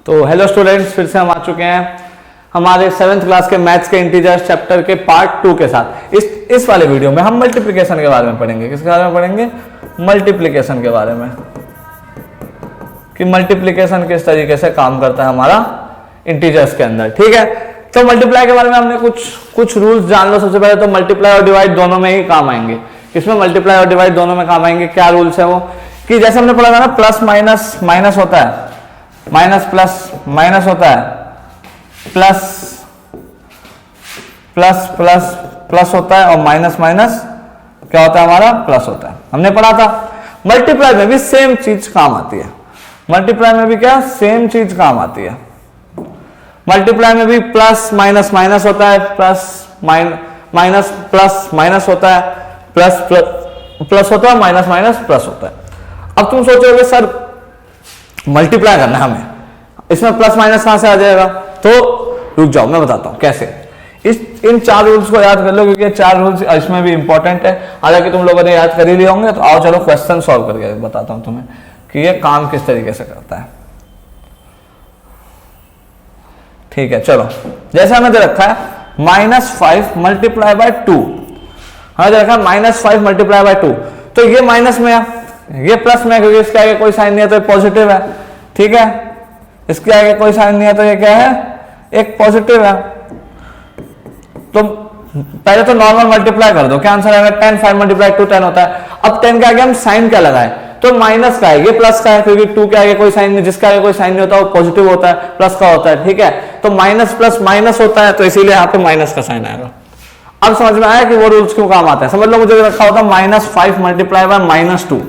तो hello students, फिर से हम आ चुके हैं हमारे 7th क्लास के मैथ्स के इंटीजर्स चैप्टर के पार्ट 2 के साथ। इस वाले वीडियो में हम मल्टीप्लिकेशन के बारे में पढ़ेंगे। किसके बारे में पढ़ेंगे? मल्टीप्लिकेशन के बारे में, कि मल्टीप्लिकेशन किस तरीके से काम करता है हमारा इंटीजर्स के अंदर। ठीक है, तो मल्टीप्लाई के बारे में हमने कुछ रूल्स जान लो। सबसे पहले तो मल्टीप्लाई और डिवाइड दोनों में ही काम आएंगे। किसमें? मल्टीप्लाई और डिवाइड दोनों में काम आएंगे। क्या रूल्स है वो? कि जैसे हमने पढ़ा था ना, प्लस माइनस माइनस होता है, माइनस प्लस माइनस होता है, प्लस प्लस प्लस प्लस होता है, और माइनस माइनस क्या होता है हमारा? प्लस होता है। हमने पढ़ा था। मल्टीप्लाई में भी सेम चीज काम आती है। मल्टीप्लाई में भी क्या? सेम चीज काम आती है। मल्टीप्लाई में भी प्लस माइनस माइनस होता है, प्लस माइनस प्लस माइनस होता है, प्लस प्लस होता है, माइनस माइनस प्लस होता है। अब तुम सोचोगे सर मल्टीप्लाई करना है हमें, इसमें प्लस माइनस कहां से आ जाएगा? तो रुक जाओ, मैं बताता हूं कैसे। इन 4 रूल्स को याद कर लो, क्योंकि 4 रूल्स इसमें भी इंपॉर्टेंट है। हालांकि तुम लोगों ने याद कर ही लिए होंगे। तो आओ चलो क्वेश्चन सॉल्व करके बताता हूं तुम्हें कि ये काम किस तरीके से करता है। ठीक है, चलो। जैसे हमें दे रखा है -5 मल्टीप्लाई बाय 2, हमें दे रखा है -5 मल्टीप्लाई बाय 2। तो ये माइनस में है, ये प्लस में है, क्योंकि इसके आगे कोई साइन नहीं है तो ये पॉजिटिव है। ठीक है, इसके आगे कोई साइन नहीं है तो ये क्या है? एक पॉजिटिव है। तो पहले तो नॉर्मल मल्टीप्लाई कर दो, क्या आंसर आएगा? 10। 5 मल्टीप्लाई 2 10 होता है। अब 10 के आगे हम साइन क्या लगाए? तो माइनस का है, ये प्लस का है, क्योंकि 2 के आगे कोई साइन नहीं, जिसके आगे कोई साइन नहीं होता वो पॉजिटिव होता है, प्लस का होता है। ठीक है, तो माइनस प्लस माइनस होता है, तो इसीलिए यहाँ पे माइनस का साइन आएगा। अब समझ में आया कि वो रूल्स क्यों काम आते हैं? समझ लो, मुझे रखा होता -5 मल्टीप्लाई बाय -2,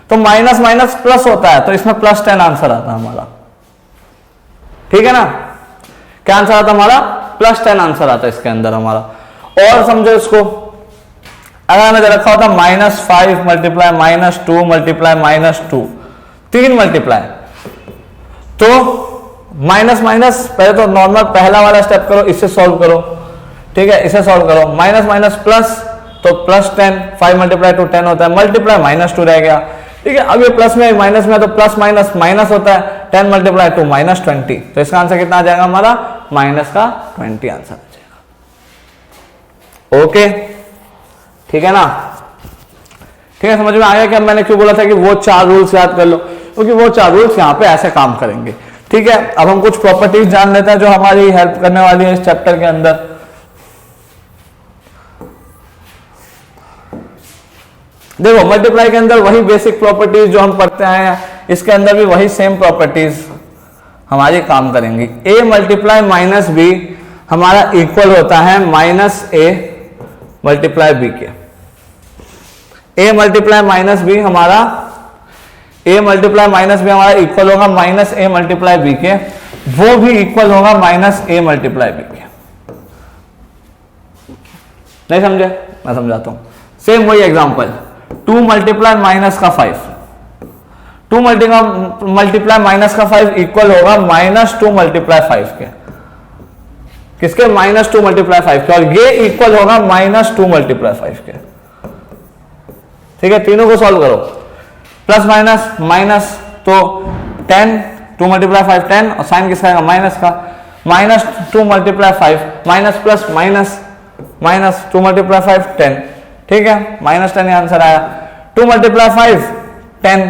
तो माइनस माइनस प्लस होता है, तो इसमें +10 आंसर आता है हमारा। ठीक है ना? क्या आंसर आता है हमारा? +10 आंसर आता है इसके अंदर हमारा। और समझो इसको, अगर हमें रखा होता -5 मल्टीप्लाई -2 मल्टीप्लाई -2, 3 मल्टीप्लाई, तो माइनस माइनस पहले तो नॉर्मल पहला वाला स्टेप करो, इससे सॉल्व करो। ठीक है, इसे सॉल्व करो। माइनस माइनस प्लस, तो +10। 5 मल्टीप्लाई 2 10 होता है, मल्टीप्लाई -2 रह गया। ठीक है, अब ये प्लस में माइनस में, तो प्लस माइनस माइनस होता है। 10 मल्टीप्लाई 2 -20, तो इसका आंसर कितना आ जाएगा हमारा? -20 आंसर आ जाएगा। ओके, ठीक है ना? ठीक है, समझ में आ गया कि अब मैंने क्यों बोला था कि वो 4 रूल्स याद कर लो, क्योंकि वो 4 रूल्स यहाँ पे ऐसे काम करेंगे। ठीक है, अब हम कुछ प्रॉपर्टीज जान लेते हैं जो हमारी हेल्प करने वाली है इस चैप्टर के अंदर। देखो, मल्टीप्लाई के अंदर वही बेसिक प्रॉपर्टीज जो हम पढ़ते आए हैं, इसके अंदर भी वही सेम प्रॉपर्टीज हमारी काम करेंगी। a मल्टीप्लाई -b हमारा इक्वल होता है -a मल्टीप्लाई b के। a मल्टीप्लाई -b हमारा इक्वल होगा -a मल्टीप्लाई b के, वो भी इक्वल होगा -a मल्टीप्लाई b के। नहीं समझे? मैं समझाता हूं। सेम वही एग्जांपल, 2 मल्टीप्लाई -5, 2 मल्टीप्लाई -5 इक्वल होगा -2 मल्टीप्लाई 5 के। किसके? -2 मल्टीप्लाई 5 के। और ये इक्वल होगा -2 मल्टीप्लाई 5 के। ठीक है, तीनों को सॉल्व करो। प्लस माइनस माइनस, तो 10, 2 मल्टीप्लाई 5 10, और साइन किसका आएगा? माइनस का। -2 multiply 5 minus plus minus -2 multiply 5 10। ठीक है, -10 आंसर आया। 2 मल्टीप्लाई 5 10,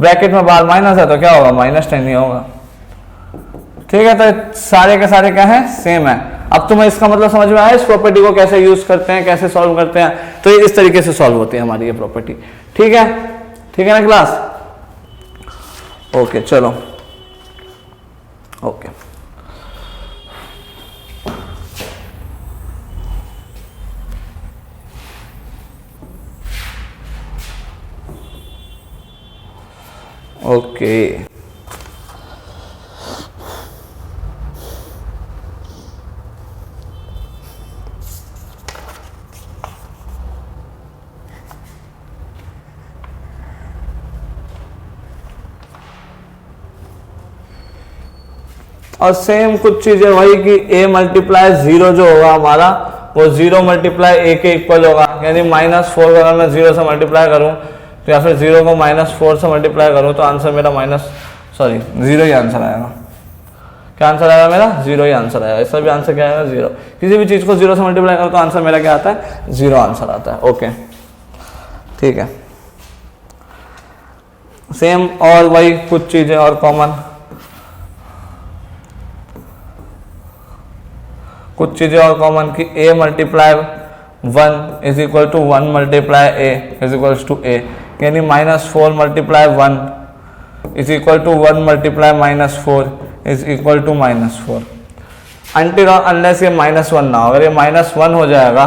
ब्रैकेट में बाहर माइनस है, तो क्या होगा? -10 ही होगा। ठीक है, तो सारे के सारे क्या है? सेम है। अब तुम्हें इसका मतलब समझ में आया, इस प्रॉपर्टी को कैसे यूज करते हैं, कैसे सॉल्व करते हैं। तो ये इस तरीके से सॉल्व होती है हमारी ये प्रॉपर्टी। ठीक है, ठीक है ना क्लास? ओके, चलो। ओके, ओके, और सेम कुछ चीजें वही कि a मल्टीप्लाई 0 जो होगा हमारा, वो 0 मल्टीप्लाई a के इक्वल होगा। यानी -4 अगर मैं 0 से मल्टीप्लाई करूं, तो या फिर 0 को -4 से मल्टीप्लाई करूं, तो आंसर मेरा 0 ही आंसर आएगा। क्या आंसर आएगा मेरा? 0 ही आंसर आएगा। इसका भी आंसर क्या आएगा? 0। किसी भी चीज को 0 से मल्टीप्लाई करो तो आंसर मेरा क्या आता है? 0 आंसर आता है। ओके ठीक है। सेम और वही कुछ चीजें और कॉमन, कुछ चीजें और कॉमन कि a multiply 1 is equal to 1 multiply a is equal to a, यानी -4 multiply 1 is equal to 1 multiply -4 is equal to -4। Until unless ये -1 ना हो। अगर ये -1 हो जाएगा,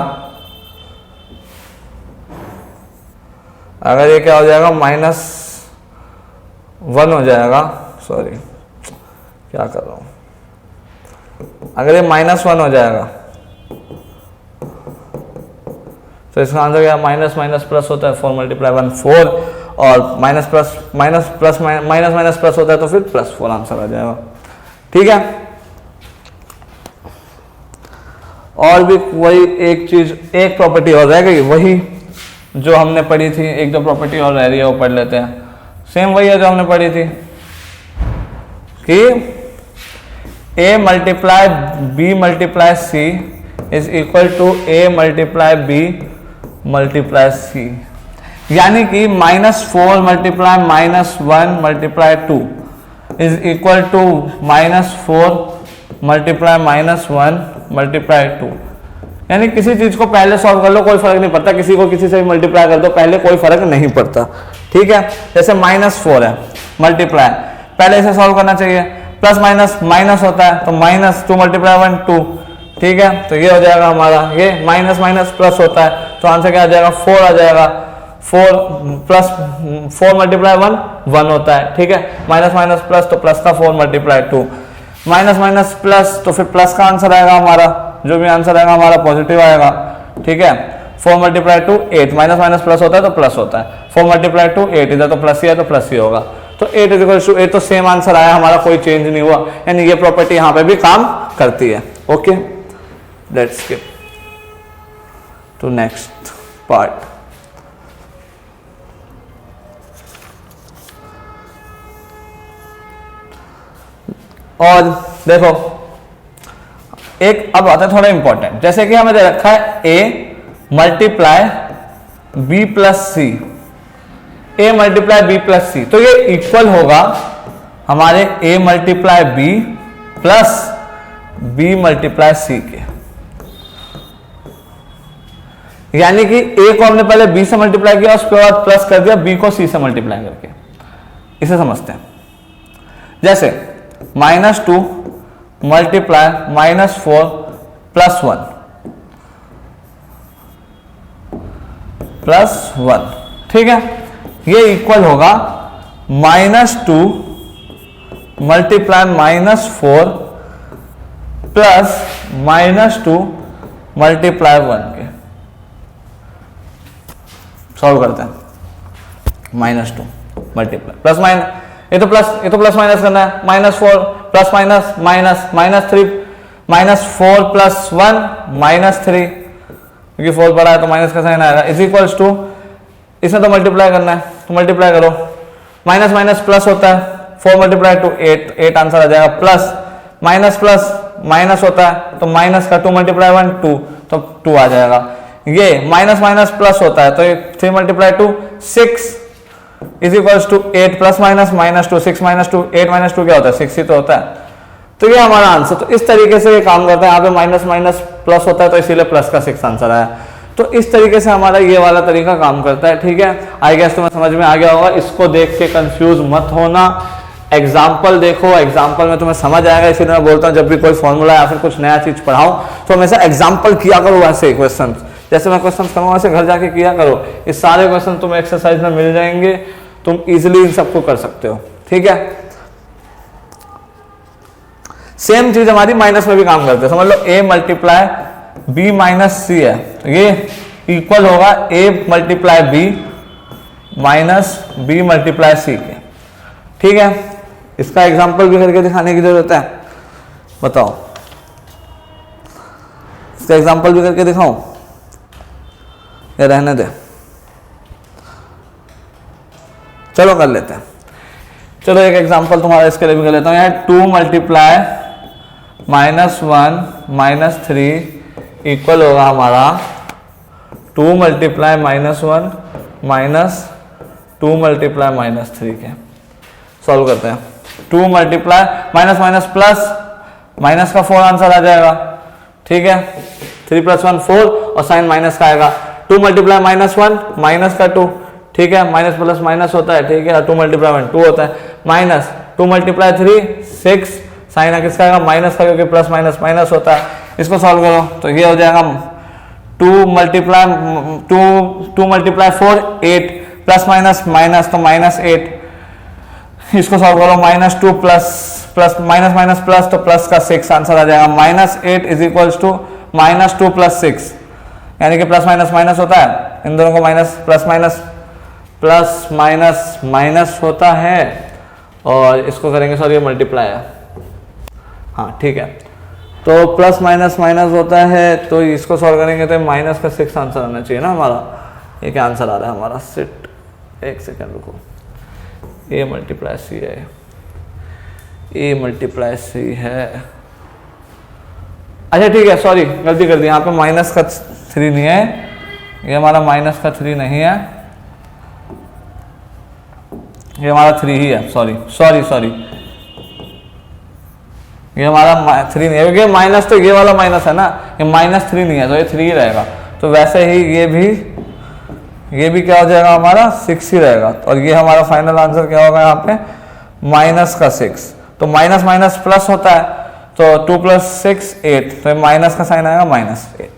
अगर ये क्या हो जाएगा? -1 हो जाएगा, सॉरी क्या कर रहा हूं, अगर ये -1 हो जाएगा तो इसका आंसर क्या? माइनस माइनस प्लस होता है, 4 मल्टीप्लाई 1 4, और minus plus minus plus minus minus plus होता है तो फिर +4 आंसर आ जाएगा। ठीक है। और भी वही एक चीज, एक प्रॉपर्टी और रह गई, वही जो हमने पढ़ी थी। एक दो प्रॉपर्टी और रह रही है, वो पढ़ लेते हैं। सेम वही है जो हमने पढ़ी थी कि a multiply b multiply c is equal to a multiply b multiply c, यानी कि -4 multiply -1 multiply 2 is equal to -4 multiply -1 multiply 2। यानी किसी चीज को पहले सॉल्व कर लो, कोई फर्क नहीं पड़ता, किसी को किसी से भी मल्टीप्लाई कर दो पहले, कोई फर्क नहीं पड़ता। ठीक है। जैसे -4 है मल्टीप्लाई, पहले इसे सॉल्व करना चाहिए, प्लस माइनस माइनस होता है तो -2 मल्टीप्लाई 1 2। ठीक है। तो ये हो जाएगा हमारा, ये माइनस माइनस प्लस होता है तो आंसर क्या आ जाएगा? 4 आ जाएगा। 4 प्लस 4 मल्टीप्लाई 1 1 होता है। ठीक है। माइनस माइनस प्लस तो प्लस का 4 मल्टीप्लाई 2, माइनस माइनस प्लस तो फिर प्लस का आंसर आएगा हमारा, जो भी आंसर आएगा हमारा पॉजिटिव आएगा। ठीक है। 4 मल्टीप्लाई 2 8, माइनस माइनस प्लस होता है तो प्लस होता है। 4 मल्टीप्लाई 2 8, इधर तो प्लस ही है तो प्लस ही होगा। तो 8 इज इक्वल टू 8, तो सेम आंसर आया हमारा, कोई चेंज नहीं हुआ। यानी ये प्रॉपर्टी यहाँ पे भी काम करती है। Okay, let's skip to next part. और देखो एक अब आता है थोड़ा इंपॉर्टेंट, जैसे कि हमें दे रखा है a multiply b plus c, a multiply b plus c, तो ये इक्वल होगा हमारे a multiply b plus b multiply c के। यानी कि a को हमने पहले b से मल्टीप्लाई किया, उसके बाद प्लस कर दिया b को c से मल्टीप्लाई करके। इसे समझते हैं। जैसे -2 मल्टीप्लाई -4 प्लस 1 प्लस 1। ठीक है। ये इक्वल होगा -2 मल्टीप्लाई -4 प्लस -2 मल्टीप्लाई 1 के। सॉल्व करते हैं। -2 मल्टीप्लाई प्लस माइनस, ये तो प्लस माइनस करना है। -4 प्लस माइनस माइनस -3 -4 प्लस 1 -3, क्योंकि 4 बड़ा है तो माइनस का साइन आएगा, इज इक्वल्स टू, इसमें तो मल्टीप्लाई करना है तो मल्टीप्लाई करो, माइनस माइनस प्लस होता है, 4 मल्टीप्लाई 2 8 आंसर आ जाएगा, प्लस माइनस प्लस माइनस होता है तो माइनस का 2 मल्टीप्लाई 1 2 तो 2 आ जाएगा। ये माइनस माइनस प्लस होता है तो 3 multiply 2 6 is equals to 8 plus minus -2 6 -2 8 -2 क्या होता है? 6 ही तो होता है। तो ये हमारा आंसर, तो इस तरीके से ये काम करता है। यहाँ पे माइनस माइनस प्लस होता है तो इसीलिए प्लस का 6 आंसर आया। तो इस तरीके से हमारा ये वाला तरीका काम करता है। ठीक है। आई गेस तुम्हें समझ में आ गया होगा। इसको देख के कंफ्यूज मत होना, एग्जाम्पल देखो, एग्जाम्पल में तुम्हें समझ आएगा। इसीलिए मैं बोलता हूँ जब भी कोई फॉर्मूला या फिर कुछ नया चीज पढ़ाऊं तो हमेशा एग्जाम्पल किया करो। वैसे क्वेश्चन जैसे मैं क्वेश्चन करूँगा वैसे घर जाके किया करो। इस सारे क्वेश्चन तुम्हें एक्सरसाइज में मिल जाएंगे, तुम इजिली इन सबको कर सकते हो। ठीक है। सेम चीज हमारी माइनस में भी काम करते हैं। समझ लो a multiply b minus c है, तो ये इक्वल होगा a multiply b minus b multiply c के। ठीक है। इसका एग्जांपल भी करके दिखाने की जरूरत है, बताओ इसका एग्जांपल भी करके दिखाऊं या रहने दे? चलो कर लेते हैं। चलो एक एग्जांपल तुम्हारा इसके लिए भी कर लेता हूं। यहाँ 2 मल्टीप्लाई -1 -3 इक्वल होगा हमारा 2 मल्टीप्लाई -1 -2 मल्टीप्लाई -3 के। सॉल्व करते हैं। 2 multiply minus minus plus, minus का 4 आंसर आ जाएगा, ठीक है। 3 + 1 4 और साइन माइनस का आएगा। 2 मल्टीप्लाई -1 माइनस का 2, ठीक है, माइनस प्लस माइनस होता है, ठीक है। 2 मल्टीप्लाई 1 2 होता है, माइनस 2 मल्टीप्लाई 3 6, साइन किसका आएगा माइनस का, क्योंकि प्लस माइनस माइनस होता है। इसको सॉल्व करो तो ये हो जाएगा 2 मल्टीप्लाई 4 8 प्लस माइनस माइनस तो -8। इसको सॉल्व करो -2 प्लस माइनस माइनस प्लस तो प्लस का 6 आंसर आ जाएगा। -8 इज इक्वल्स टू -2 + 6, यानी कि प्लस माइनस माइनस होता है, इन दोनों को माइनस प्लस माइनस माइनस होता है, और इसको करेंगे सॉरी मल्टीप्लाई है, हाँ ठीक है। तो प्लस माइनस माइनस होता है, तो इसको सॉल्व करेंगे तो माइनस का 6 आंसर आना चाहिए ना हमारा। ये क्या आंसर आ रहा है हमारा, सिट एक सेकंड रुको, A मल्टीप्लाई C है, A मल्टीप्लाई C है, अच्छा ठीक है, सॉरी गलती कर दी, यहाँ पे माइनस का 3 नहीं है, ये हमारा माइनस का 3 नहीं है, ये हमारा 3 ही है, सॉरी ये हमारा 3 नहीं है, क्योंकि माइनस तो ये वाला माइनस है ना, ये -3 नहीं है, तो ये 3 ही रहेगा। तो वैसे ही ये भी क्या हो जाएगा हमारा 6 ही रहेगा, और ये हमारा फाइनल आंसर क्या होगा यहाँ पे माइनस का 6। तो माइनस माइनस प्लस होता है, तो 2 + 6 8, तो माइनस का साइन आएगा -8,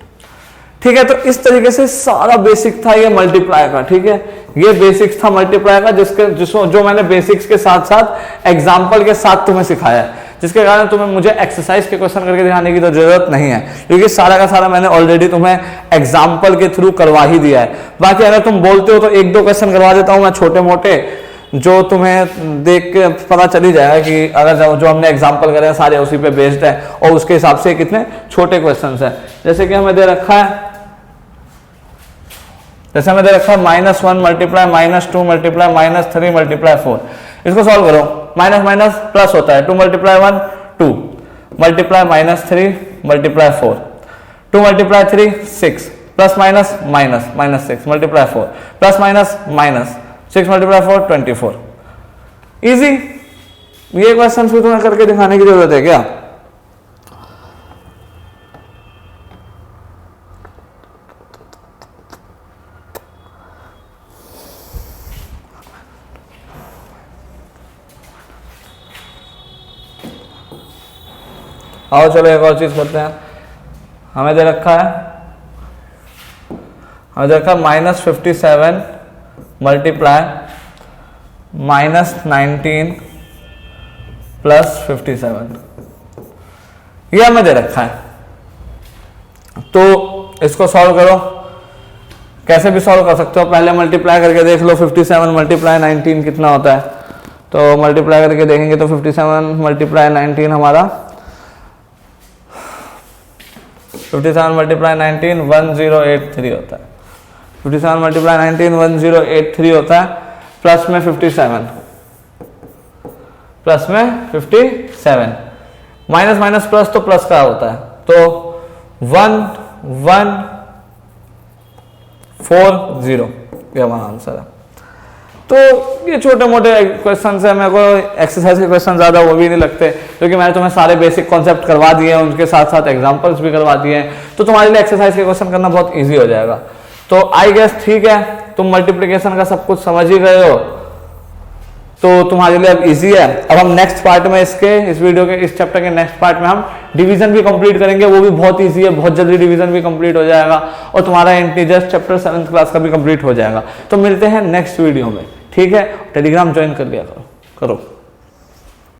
ठीक है। तो इस तरीके से सारा बेसिक था ये मल्टीप्लाई का, ठीक है। ये बेसिक्स था मल्टीप्लाई का, जो मैंने बेसिक्स के साथ साथ एग्जाम्पल के साथ तुम्हें सिखाया है, जिसके कारण तुम्हें मुझे एक्सरसाइज के क्वेश्चन करके दिखाने की तो जरूरत नहीं है, क्योंकि सारा का सारा मैंने ऑलरेडी तुम्हें एग्जाम्पल के थ्रू करवा ही दिया है। बाकी अगर तुम बोलते हो तो 1-2 क्वेश्चन करवा देता हूं मैं छोटे मोटे, जो तुम्हें देख के पता चल ही जाएगा कि अगर जो हमने एग्जाम्पल करे हैं सारे उसी पे बेस्ड है, और उसके हिसाब से कितने छोटे क्वेश्चन है। जैसे कि हमें दे रखा है -1 मल्टीप्लाई -2 मल्टीप्लाई -3 मल्टीप्लाई 4, इसको सॉल्व करो। माइनस माइनस प्लस होता है, 2 multiply 1 2 multiply -3 multiply 4, 2 multiply 3 6 plus minus -6 multiply 4 plus minus -6 multiply 4 24। Easy, ये क्वेश्चन भी तुम्हें करके दिखाने की जरूरत है क्या? आओ चलो एक और चीज करते हैं। हमें दे रखा है -57 मल्टीप्लाई -19 प्लस 57, ये हमें दे रखा है। तो इसको सॉल्व करो, कैसे भी सॉल्व कर सकते हो, पहले मल्टीप्लाई करके देख लो। 57 मल्टीप्लाई 19 कितना होता है, तो मल्टीप्लाई करके देखेंगे तो 57 मल्टीप्लाई 19 हमारा 57 मल्टीप्लाई 19 1083 होता है। 57 मल्टीप्लाई 19 1083 होता है, प्लस में 57 माइनस माइनस प्लस तो प्लस का होता है, तो 1140 ये हमारा आंसर है। तो ये छोटे मोटे क्वेश्चन है, मेरे को एक्सरसाइज के क्वेश्चन ज़्यादा वो भी नहीं लगते, क्योंकि मैंने तुम्हें सारे बेसिक कॉन्सेप्ट करवा दिए हैं, उनके साथ साथ एग्जांपल्स भी करवा दिए हैं, तो तुम्हारे लिए एक्सरसाइज के क्वेश्चन करना बहुत इजी हो जाएगा। तो आई गेस ठीक है, तुम मल्टीप्लिकेशन का सब कुछ समझ ही गए हो, तो तुम्हारे लिए अब इजी है। अब हम नेक्स्ट पार्ट में इस वीडियो के इस चैप्टर के नेक्स्ट पार्ट में हम डिवीजन भी कंप्लीट करेंगे, वो भी बहुत इजी है, बहुत जल्दी डिवीजन भी कंप्लीट हो जाएगा, और तुम्हारा इंटीजर्स चैप्टर 7th क्लास का भी कंप्लीट हो जाएगा। तो मिलते हैं नेक्स्ट वीडियो में, ठीक है। टेलीग्राम ज्वाइन कर लिया करो।